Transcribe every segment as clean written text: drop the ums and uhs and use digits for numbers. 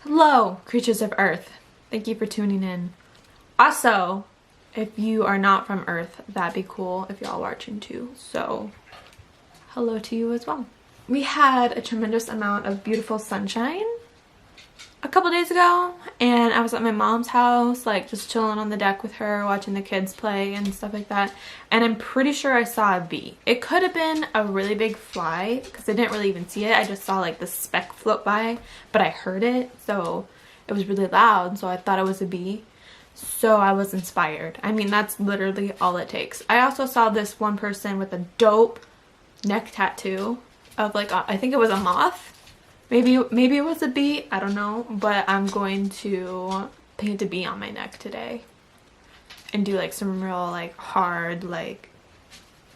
Hello, creatures of Earth. Thank you for tuning in. Also, if you are not from Earth, that'd be cool if y'all watching too. So, hello to you as well. We had a tremendous amount of beautiful sunshine a couple days ago, and I was at my mom's house, like just chilling on the deck with her, watching the kids play and stuff like that. And I'm pretty sure I saw a bee. It could have been a really big fly because I didn't really even see it. I just saw like the speck float by, but I heard it, so it was really loud, so I thought it was a bee. So I was inspired. I mean, that's literally all it takes. I also saw this one person with a dope neck tattoo of like I think it was a moth. Maybe it was a bee, I don't know, but I'm going to paint a bee on my neck today and do like some real like hard like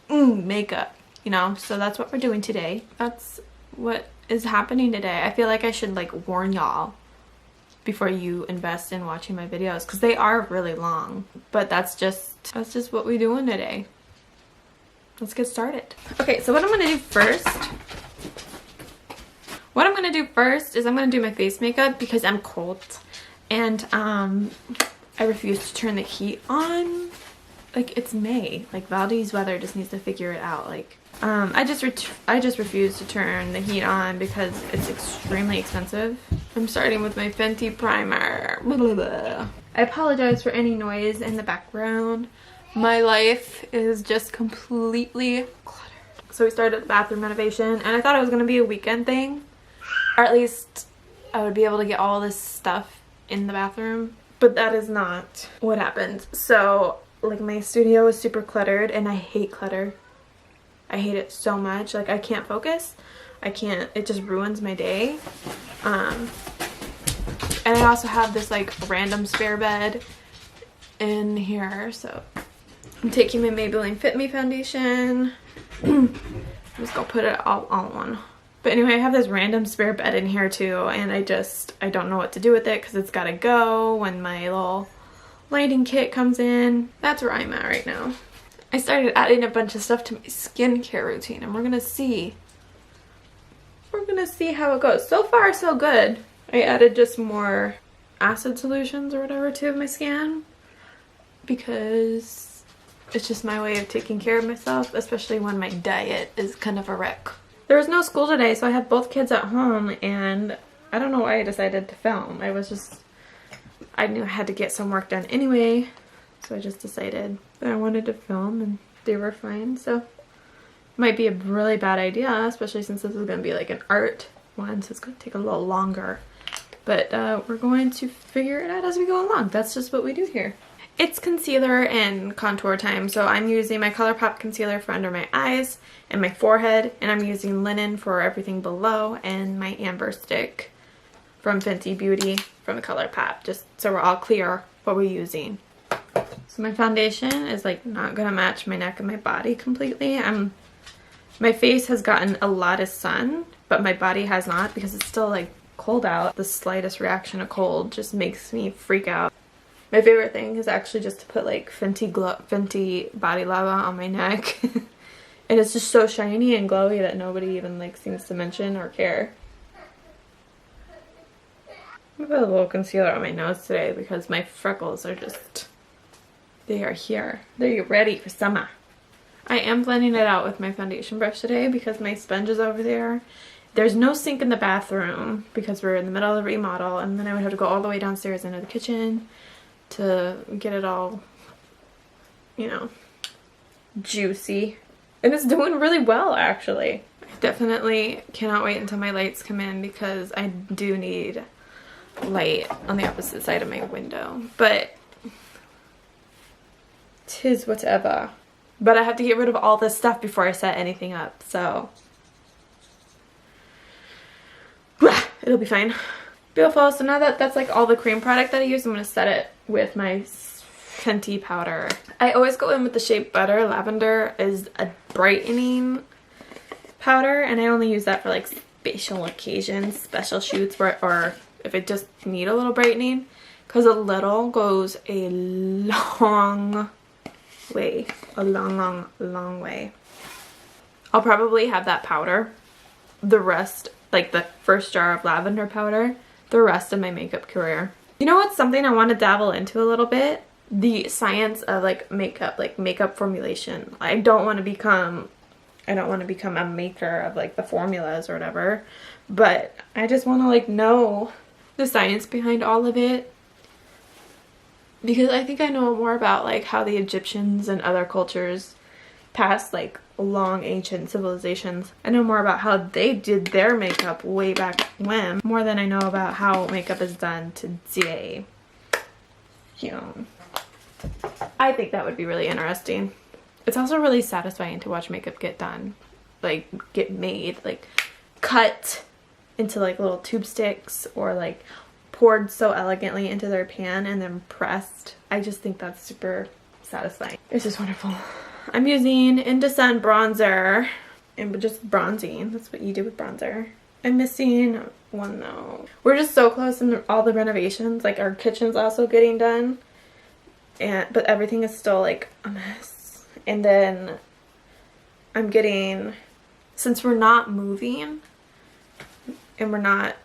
makeup, you know. So that's what we're doing today. That's what is happening today. I feel like I should like warn y'all before you invest in watching my videos because they are really long, but that's just what we're doing today. Let's get started. Okay, so what I'm gonna do first is I'm going to do my face makeup because I'm cold and I refuse to turn the heat on. Like, it's May. Like, Valdez weather just needs to figure it out. Like, I just refuse to turn the heat on because it's extremely expensive. I'm starting with my Fenty primer. Blah, blah, blah. I apologize for any noise in the background. My life is just completely cluttered. So we started the bathroom renovation and I thought it was going to be a weekend thing. Or at least I would be able to get all this stuff in the bathroom. But that is not what happened. So, like, my studio is super cluttered and I hate clutter. I hate it so much. Like, I can't focus. I can't. It just ruins my day. And I also have this, like, random spare bed in here. So, I'm taking my Maybelline Fit Me foundation. I'm just gonna put it all on. But anyway, I have this random spare bed in here too, and I don't know what to do with it because it's gotta go when my little lighting kit comes in. That's where I'm at right now. I started adding a bunch of stuff to my skincare routine, and we're gonna see how it goes. So far, so good. I added just more acid solutions or whatever to my skin because it's just my way of taking care of myself, especially when my diet is kind of a wreck. There was no school today, so I have both kids at home, and I don't know why I decided to film. I knew I had to get some work done anyway, so I just decided that I wanted to film, and they were fine, so might be a really bad idea, especially since this is going to be like an art one, so it's going to take a little longer. But we're going to figure it out as we go along. That's just what we do here. It's concealer and contour time, so I'm using my ColourPop concealer for under my eyes and my forehead, and I'm using linen for everything below, and my amber stick from Fenty Beauty from the ColourPop, just so we're all clear what we're using. So my foundation is like not gonna match my neck and my body completely. My face has gotten a lot of sun, but my body has not because it's still like cold out. The slightest reaction of cold just makes me freak out. My favorite thing is actually just to put like Fenty Body Lava on my neck. And it's just so shiny and glowy that nobody even like seems to mention or care. I'm gonna put a little concealer on my nose today because my freckles are just, they are here. They're ready for summer. I am blending it out with my foundation brush today because my sponge is over there. There's no sink in the bathroom because we're in the middle of the remodel, and then I would have to go all the way downstairs into the kitchen to get it all, you know, juicy. And it's doing really well, actually. I definitely cannot wait until my lights come in because I do need light on the opposite side of my window. But 'tis whatever. But I have to get rid of all this stuff before I set anything up, so it'll be fine. Beautiful. So now that that's like all the cream product that I use, I'm going to set it with my Fenty powder. I always go in with the Shea Butter. Lavender is a brightening powder, and I only use that for like special occasions, special shoots, or if I just need a little brightening, because a little goes a long way. A long way. I'll probably have that powder, the rest, like the first jar of lavender powder, the rest of my makeup career. You know what's something I want to dabble into a little bit? The science of like makeup formulation. I don't want to become a maker of like the formulas or whatever, but I just want to like know the science behind all of it, because I think I know more about like how the Egyptians and other cultures past like long ancient civilizations. I know more about how they did their makeup way back when, more than I know about how makeup is done today. You know, I think that would be really interesting. It's also really satisfying to watch makeup get done, like get made, like cut into like little tube sticks or like poured so elegantly into their pan and then pressed. I just think that's super satisfying. It's just wonderful. I'm using Indecent bronzer and just bronzing. That's what you do with bronzer. I'm missing one though. We're just so close in all the renovations. Like our kitchen's also getting done, but everything is still like a mess. And then I'm getting, since we're not moving and we're not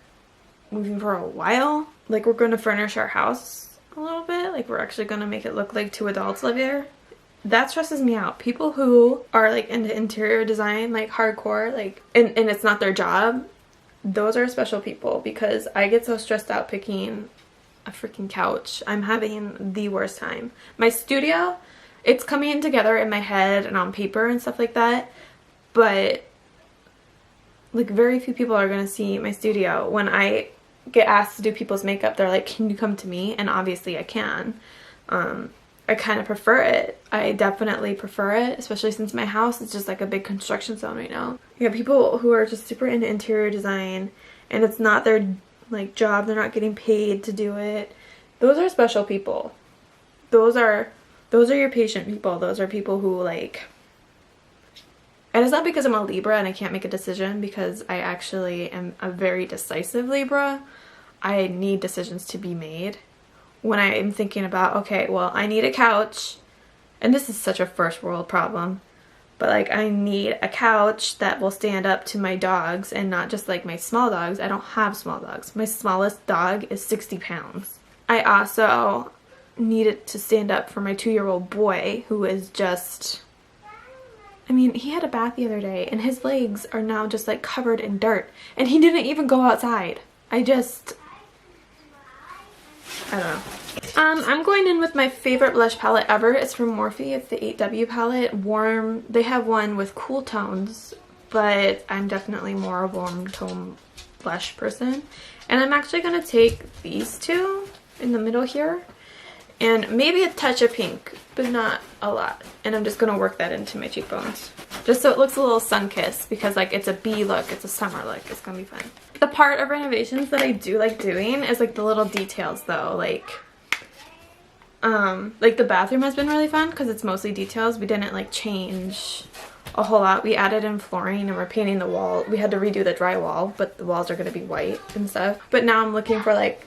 moving for a while, like we're going to furnish our house a little bit. Like we're actually going to make it look like 2 adults live here. That stresses me out. People who are like into interior design, like hardcore, like, and it's not their job, those are special people, because I get so stressed out picking a freaking couch. I'm having the worst time. My studio, it's coming together in my head and on paper and stuff like that, but like very few people are gonna see my studio. When I get asked to do people's makeup, they're like, can you come to me? And obviously I can. I kind of prefer it. I definitely prefer it, especially since my house is just like a big construction zone right now. You got people who are just super into interior design and it's not their like job, they're not getting paid to do it. Those are special people. Those are your patient people. Those are people who like, and it's not because I'm a Libra and I can't make a decision, because I actually am a very decisive Libra. I need decisions to be made. When I am thinking about, okay, well, I need a couch, and this is such a first world problem, but like I need a couch that will stand up to my dogs and not just like my small dogs. I don't have small dogs. My smallest dog is 60 pounds. I also need it to stand up for my 2-year-old boy, who is just, I mean, he had a bath the other day and his legs are now just like covered in dirt and he didn't even go outside. I don't know. I'm going in with my favorite blush palette ever. It's from Morphe. It's the 8W palette. Warm. They have one with cool tones, but I'm definitely more a warm tone blush person. And I'm actually going to take these two in the middle here and maybe a touch of pink, but not a lot. And I'm just going to work that into my cheekbones, just so it looks a little sun-kissed, because like it's a bee look, it's a summer look. It's going to be fun. The part of renovations that I do like doing is like the little details though, like the bathroom has been really fun because it's mostly details. We didn't like change a whole lot. We added in flooring and we're painting the wall. We had to redo the drywall, but the walls are going to be white and stuff. But now I'm looking for like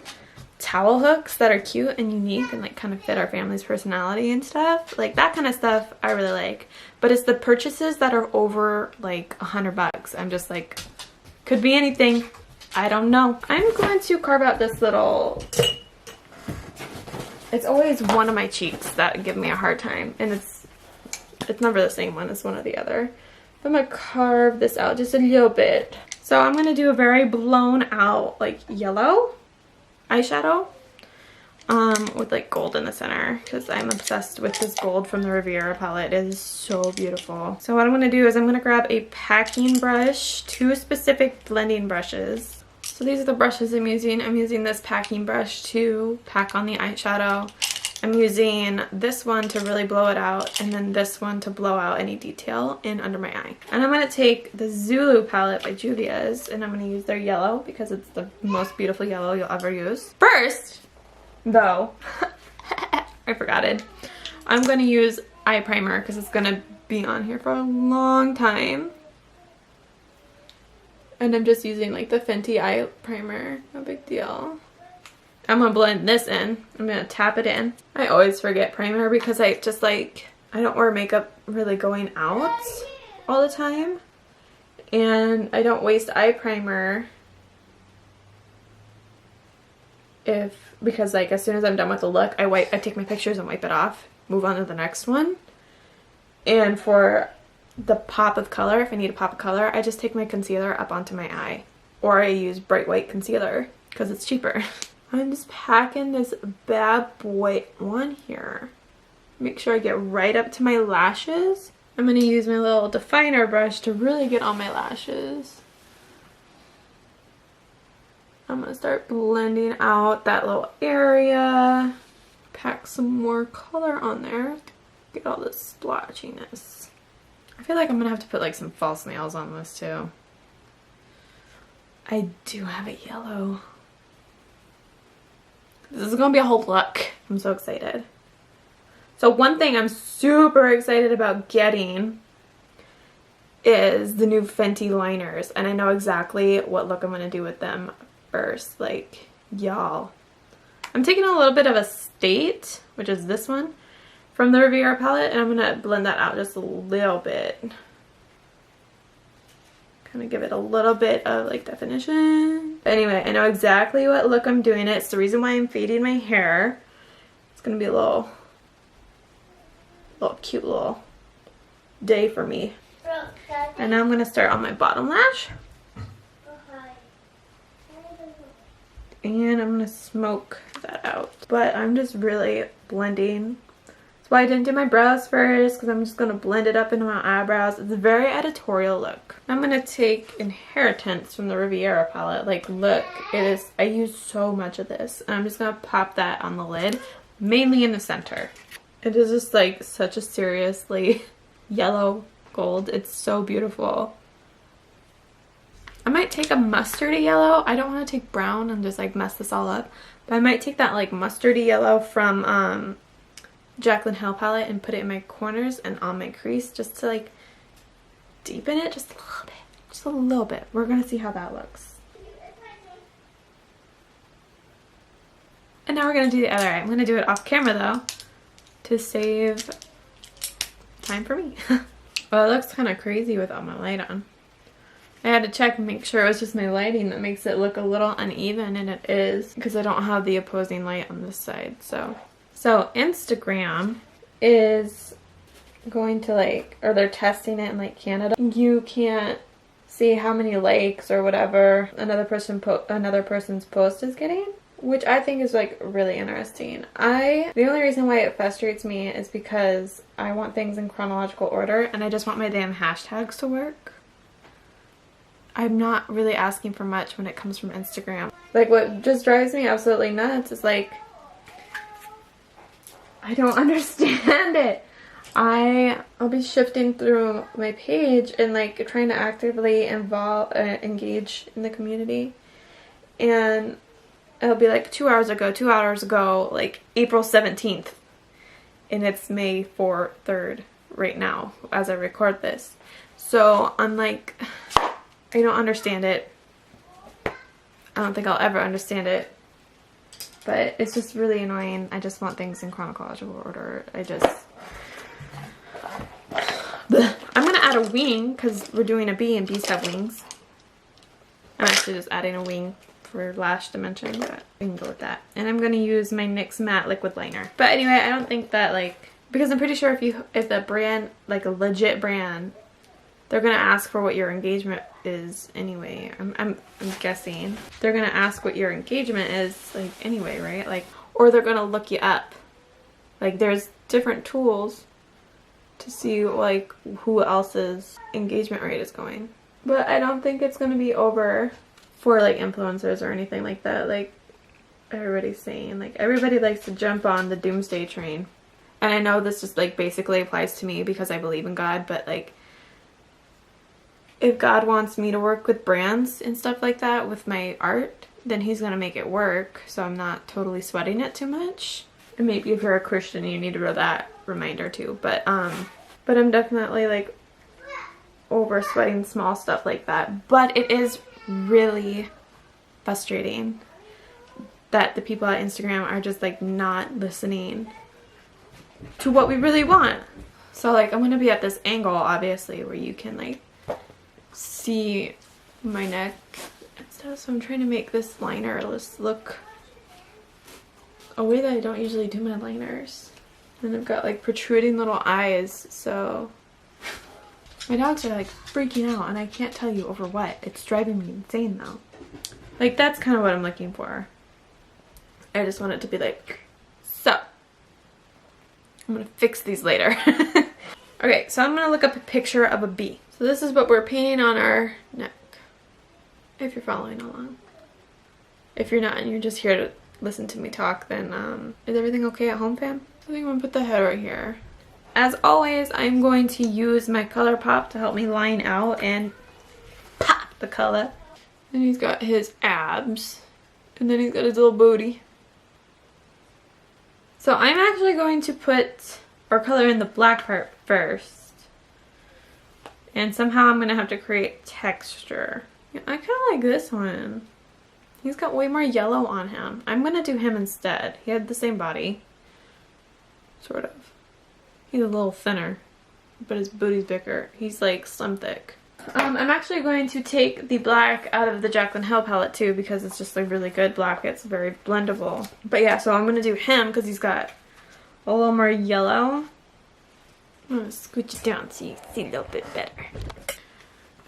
towel hooks that are cute and unique and like kind of fit our family's personality and stuff. Like that kind of stuff I really like. But it's the purchases that are over like $100. I'm just like, could be anything. I don't know. I'm going to carve out this little, it's always one of my cheeks that give me a hard time, and it's never the same one, it's one or the other. I'm gonna carve this out just a little bit. So I'm gonna do a very blown out like yellow eyeshadow with like gold in the center, because I'm obsessed with this gold from the Riviera palette. It is so beautiful. So what I'm gonna do is I'm gonna grab a packing brush, 2 specific blending brushes. So these are the brushes I'm using. I'm using this packing brush to pack on the eyeshadow. I'm using this one to really blow it out, and then this one to blow out any detail in under my eye. And I'm going to take the Zulu palette by Juvia's, and I'm going to use their yellow because it's the most beautiful yellow you'll ever use. First, though, I forgot it. I'm going to use eye primer because it's going to be on here for a long time. And I'm just using like the Fenty eye primer. No big deal. I'm gonna blend this in. I'm gonna tap it in. I always forget primer because I just like, I don't wear makeup really going out all the time. And I don't waste eye primer because like as soon as I'm done with the look, I take my pictures and wipe it off, move on to the next one. And for the pop of color, if I need a pop of color, I just take my concealer up onto my eye, or I use bright white concealer because it's cheaper. I'm just packing this bad boy on here. Make sure I get right up to my lashes. I'm going to use my little definer brush to really get on my lashes. I'm going to start blending out that little area. Pack some more color on there. Get all this splotchiness. I feel like I'm going to have to put like some false nails on this too. I do have a yellow. This is going to be a whole look. I'm so excited. So one thing I'm super excited about getting is the new Fenty liners. And I know exactly what look I'm going to do with them first. Like, y'all. I'm taking a little bit of a State, which is this one, from the Riviera palette. And I'm going to blend that out just a little bit. Kind of give it a little bit of like definition. Anyway, I know exactly what look I'm doing. It's the reason why I'm fading my hair. It's going to be a little cute little day for me. And now I'm going to start on my bottom lash. And I'm going to smoke that out. But I'm just really blending. That's why I didn't do my brows first, because I'm just going to blend it up into my eyebrows. It's a very editorial look. I'm going to take Inheritance from the Riviera palette. Like, look, I use so much of this. And I'm just going to pop that on the lid, mainly in the center. It is just like such a seriously yellow gold. It's so beautiful. I might take a mustardy yellow. I don't want to take brown and just like mess this all up. But I might take that like mustardy yellow from Jaclyn Hill palette and put it in my corners and on my crease just to like deepen it just a little bit. Just a little bit. We're going to see how that looks. And now we're going to do the other eye. I'm going to do it off camera though, to save time for me. Well, it looks kind of crazy without my light on. I had to check and make sure it was just my lighting that makes it look a little uneven, and it is because I don't have the opposing light on this side. So Instagram is going to like, or they're testing it in like Canada. You can't see how many likes or whatever another person's post is getting, which I think is like really interesting. The only reason why it frustrates me is because I want things in chronological order and I just want my damn hashtags to work. I'm not really asking for much when it comes from Instagram. Like, what just drives me absolutely nuts is like, I don't understand it. I'll be shifting through my page and like trying to actively engage in the community, and it'll be like 2 hours ago, like April 17th, and it's May 3rd right now as I record this. So I'm like, I don't understand it. I don't think I'll ever understand it. But it's just really annoying. I just want things in chronological order. I'm going to add a wing because we're doing a bee and bees have wings. I'm actually just adding a wing for lash dimension, but we can go with that. And I'm going to use my NYX Matte Liquid Liner. But anyway, I don't think that like, because I'm pretty sure if the brand, like a legit brand, they're going to ask for what your engagement is anyway. I'm guessing. They're going to ask what your engagement is like anyway, right? Like, or they're going to look you up. Like, there's different tools to see like who else's engagement rate is going. But I don't think it's going to be over for like influencers or anything like that. Like everybody's saying, like everybody likes to jump on the doomsday train. And I know this just like basically applies to me because I believe in God, but like, if God wants me to work with brands and stuff like that with my art, then he's going to make it work. So I'm not totally sweating it too much. And maybe if you're a Christian, you need to know that reminder too. But I'm definitely like over sweating small stuff like that. But it is really frustrating that the people at Instagram are just like not listening to what we really want. So like, I'm going to be at this angle, obviously, where you can like see my neck and stuff. So I'm trying to make this liner just look a way that I don't usually do my liners. And I've got like protruding little eyes, so my dogs are like freaking out and I can't tell you over what. It's driving me insane though. Like that's kind of what I'm looking for. I just want it to be like, so. I'm gonna fix these later. Okay, so I'm gonna look up a picture of a bee. So this is what we're painting on our neck. If you're following along. If you're not and you're just here to listen to me talk, then is everything okay at home, fam? I think I'm gonna put the head right here. As always, I'm going to use my ColourPop to help me line out and pop the color. And he's got his abs. And then he's got his little booty. So I'm actually going to put or color in the black part first. And somehow I'm gonna have to create texture. I kind of like this one. He's got way more yellow on him. I'm gonna do him instead. He had the same body. Sort of. He's a little thinner, but his booty's bigger. He's like slim thick. I'm actually going to take the black out of the Jaclyn Hill palette too because it's just a really good black. It's very blendable. But yeah, so I'm going to do him because he's got a little more yellow. I'm going to scooch it down so you see a little bit better.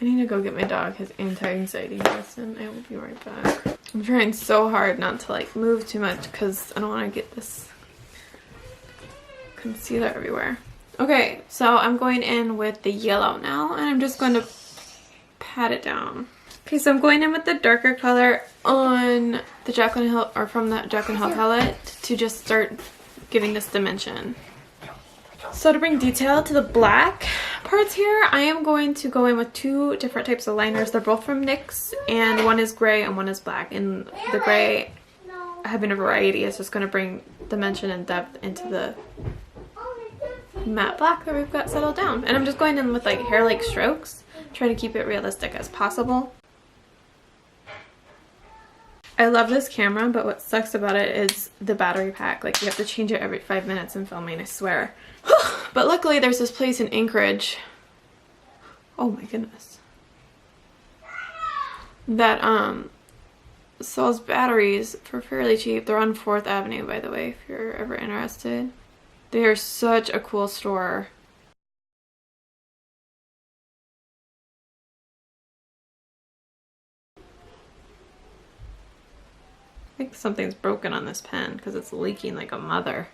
I need to go get my dog his anti-anxiety medicine. I will be right back. I'm trying so hard not to like move too much because I don't want to get this concealer everywhere. Okay, so I'm going in with the yellow now and I'm just going to pat it down. Okay, so I'm going in with the darker color on the Jaclyn Hill, or from the Jaclyn Hill palette, to just start giving this dimension. So to bring detail to the black parts here, I am going to go in with two different types of liners. They're both from NYX, and one is gray and one is black. And the gray, having a variety, is just going to bring dimension and depth into the matte black that we've got settled down. And I'm just going in with like hair-like strokes, trying to keep it realistic as possible. I love this camera, but what sucks about it is the battery pack. Like, you have to change it every 5 minutes in filming, I swear. But luckily there's this place in Anchorage, oh my goodness, that sells batteries for fairly cheap. They're on 4th Avenue, by the way, if you're ever interested. They are such a cool store. I think something's broken on this pen because it's leaking like a mother.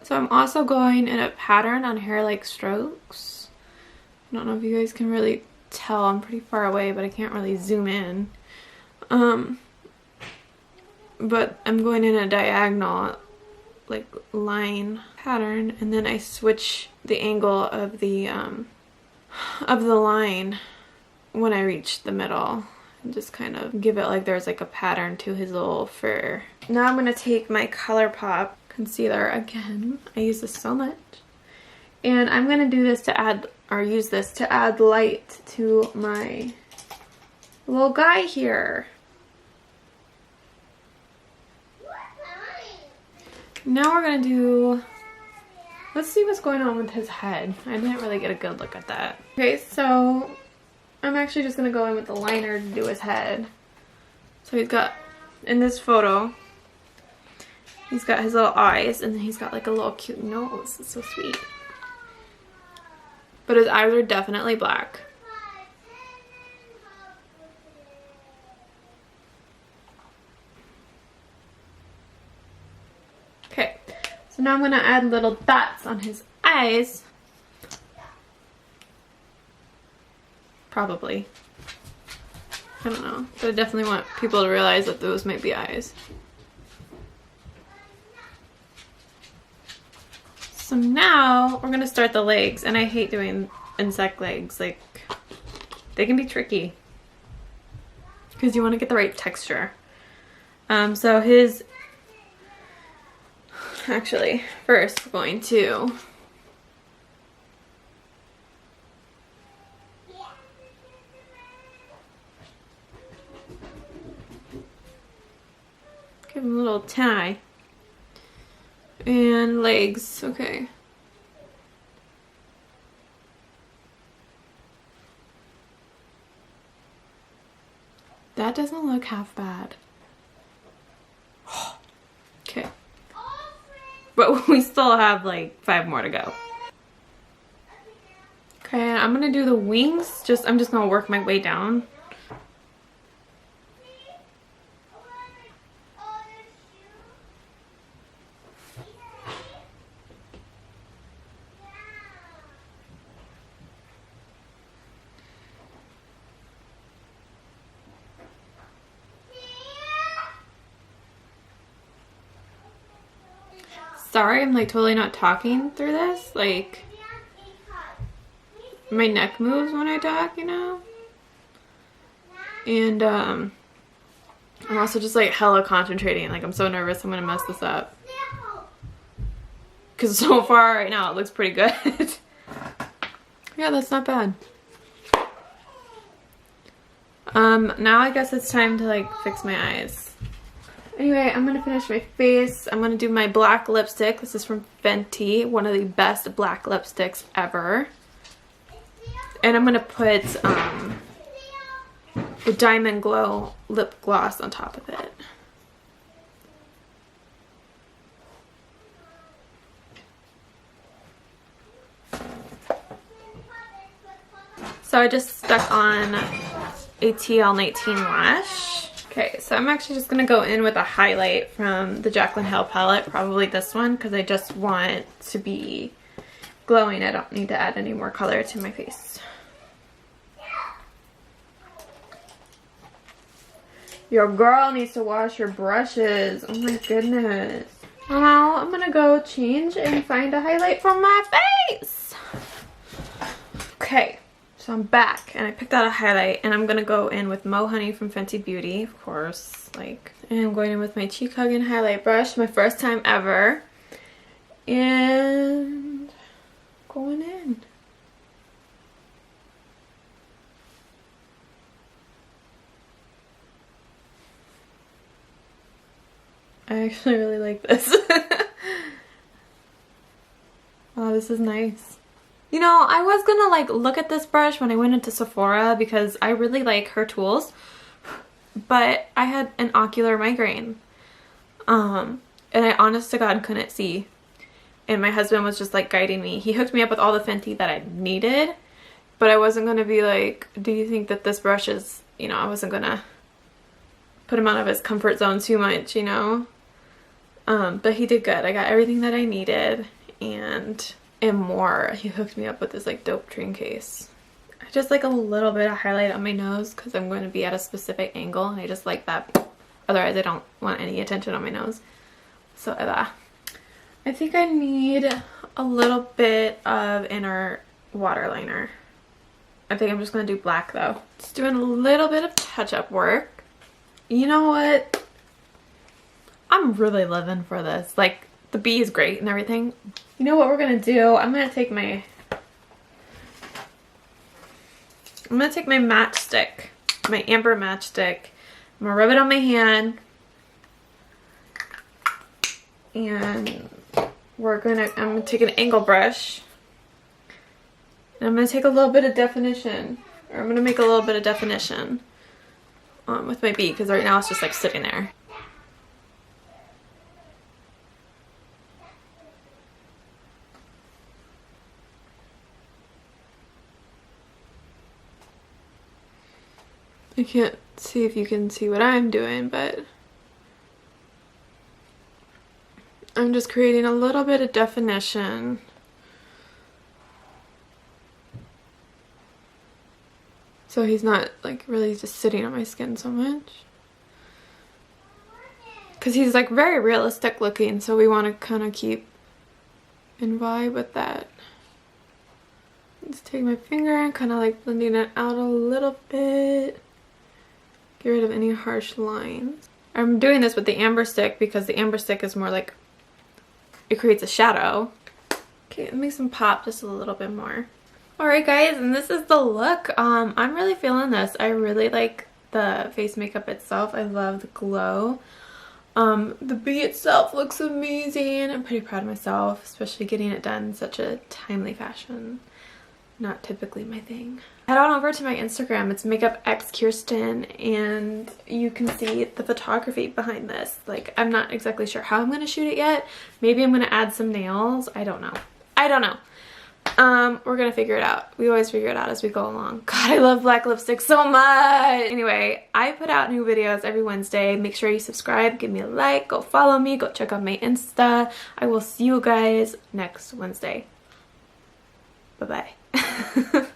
So I'm also going in a pattern on hair-like strokes. I don't know if you guys can really tell. I'm pretty far away, but I can't really zoom in. But I'm going in a diagonal like line pattern, and then I switch the angle of the line when I reach the middle. And just kind of give it like there's like a pattern to his little fur. Now I'm going to take my ColourPop concealer again. I use this so much. And I'm going to do this to add, or use this to add light to my little guy here. Now we're going to do, let's see what's going on with his head. I didn't really get a good look at that. Okay, so I'm actually just going to go in with the liner to do his head. So he's got, in this photo, he's got his little eyes, and then he's got like a little cute nose. It's so sweet. But his eyes are definitely black. Okay, so now I'm going to add little dots on his eyes. Probably. I don't know. But I definitely want people to realize that those might be eyes. So now we're going to start the legs. And I hate doing insect legs. Like, they can be tricky. Because you want to get the right texture. So his... Actually, first we're going to... give him a little tie. And legs, okay. That doesn't look half bad. Okay. but we still have like 5 more to go. Okay, I'm gonna do the wings. I'm just gonna work my way down. Sorry, I'm like totally not talking through this. Like, my neck moves when I talk, you know? And I'm also just like hella concentrating. Like, I'm so nervous I'm gonna mess this up. Because so far right now it looks pretty good. Yeah, that's not bad. Now I guess it's time to like fix my eyes. Anyway, I'm gonna finish my face. I'm gonna do my black lipstick. This is from Fenty, one of the best black lipsticks ever. And I'm gonna put the Diamond Glow lip gloss on top of it. So I just stuck on a TL19 lash. Okay, so I'm actually just going to go in with a highlight from the Jaclyn Hill palette, probably this one, because I just want to be glowing. I don't need to add any more color to my face. Your girl needs to wash your brushes. Oh my goodness. Now I'm going to go change and find a highlight for my face. Okay. So I'm back and I picked out a highlight and I'm going to go in with Mo Honey from Fenty Beauty, of course, like, and I'm going in with my Cheek Hugging highlight brush, my first time ever, and going in. I actually really like this. Wow, this is nice. You know, I was gonna like look at this brush when I went into Sephora because I really like her tools, but I had an ocular migraine. And I honest to God couldn't see. And my husband was just like guiding me. He hooked me up with all the Fenty that I needed, but I wasn't gonna be like, do you think that this brush is, you know, I wasn't gonna put him out of his comfort zone too much, you know? But he did good. I got everything that I needed and more. He hooked me up with this like dope train case. I just like a little bit of highlight on my nose because I'm going to be at a specific angle and I just like that. Otherwise I don't want any attention on my nose. So I think I need a little bit of inner waterliner. I think I'm just going to do black though. Just doing a little bit of touch-up work. You know what? I'm really living for this. Like, the bee is great and everything. You know what we're gonna do? I'm gonna take my matchstick, my amber matchstick. I'm gonna rub it on my hand, and I'm gonna take an angle brush, and I'm gonna take a little bit of definition, or I'm gonna make a little bit of definition with my bee because right now it's just like sitting there. I can't see if you can see what I'm doing, but I'm just creating a little bit of definition. So he's not like really just sitting on my skin so much. Because he's like very realistic looking, so we want to kind of keep in vibe with that. Just take my finger and kind of like blending it out a little bit. Get rid of any harsh lines. I'm doing this with the amber stick because the amber stick is more like, it creates a shadow. Okay, it makes them pop just a little bit more. Alright guys, and this is the look. I'm really feeling this. I really like the face makeup itself. I love the glow. The bee itself looks amazing. I'm pretty proud of myself, especially getting it done in such a timely fashion. not typically my thing. Head on over to my Instagram. It's Makeup X Kirsten, and you can see the photography behind this. Like, I'm not exactly sure how I'm going to shoot it yet. Maybe I'm going to add some nails. I don't know. We're gonna figure it out. We always figure it out as we go along. God, I love black lipstick so much. Anyway, I put out new videos every Wednesday. Make sure you subscribe, give me a like, go follow me, go check out my Insta. I will see you guys next Wednesday. Bye-bye.